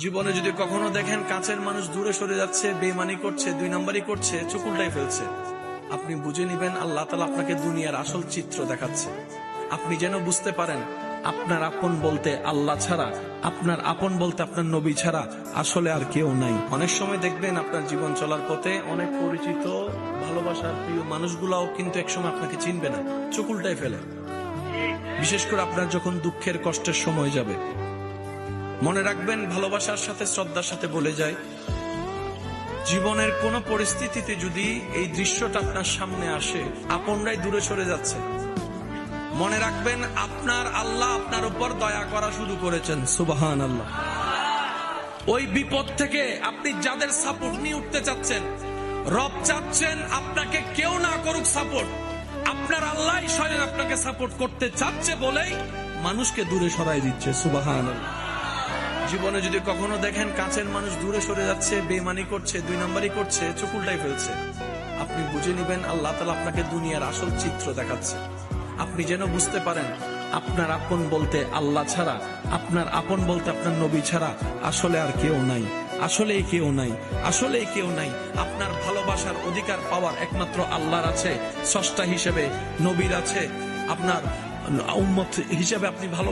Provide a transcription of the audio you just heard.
জীবনে যদি কখনো দেখেন কাছের মানুষ দূরে সরে যাচ্ছে, বেঈমানি করছে, দুই নাম্বারই করছে, চোখ উল্টাই ফেলছে, আপনি বুঝে নিবেন আল্লাহ তাআলা আপনাকে দুনিয়ার আসল চিত্র দেখাচ্ছে। আপনি যেন বুঝতে পারেন আপনার আপন বলতে আল্লাহ ছাড়া, আপনার আপন বলতে আপনার নবী ছাড়া আসলে আর কেউ নাই। অনেক সময় দেখবেন আপনার জীবন চলার পথে অনেক পরিচিত ভালোবাসার প্রিয় মানুষগুলাও কিন্তু একসময় আপনাকে চিনবে না, চোখ উল্টাই ফেলে। বিশেষ করে আপনার যখন দুঃখের কষ্টের সময় যাবে, মনে রাখবেন ভালোবাসার সাথে শ্রদ্ধার সাথে বলে যায়, জীবনের কোন পরিস্থিতিতে যদি এই দৃশ্যটা আপনার সামনে আসে, আপনরাই দূরে সরে যাচ্ছে, মনে রাখবেন আপনার আল্লাহ আপনার উপর দয়া করা শুরু করেছেন। সুবহানাল্লাহ। ওই বিপদ থেকে আপনি যাদের সাপোর্ট নিয়ে উঠতে চাচ্ছেন, রব চাচ্ছেন আপনাকে কেউ না করুক সাপোর্ট, আপনার আল্লাহ স্বয়ং আপনাকে সাপোর্ট করতে চাচ্ছে বলেই মানুষকে দূরে সরাই দিচ্ছে। সুবহানাল্লাহ। জীবনে যদি কখনো দেখেন কাছের মানুষ দূরে সরে যাচ্ছে, বেঈমানি করছে, দুই নাম্বারই করছে, চোখ উল্টাই ফেলছে, আপনি বুঝে নিবেন আল্লাহ তাআলা আপনাকে দুনিয়ার আসল চিত্র দেখাচ্ছে। আপনি যেন বুঝতে পারেন আপনার আপন বলতে আল্লাহ ছাড়া, আপনার আপন বলতে আপনার নবী ছাড়া আসলে আর কেউ নাই, আসলে কেউ নাই, আসলে কেউ নাই। আপনার ভালোবাসার অধিকার পাওয়ার একমাত্র আল্লাহর আছে, স্রষ্টা হিসেবে নবীর আছে, আপনার উম্মত হিসেবে আপনি ভালো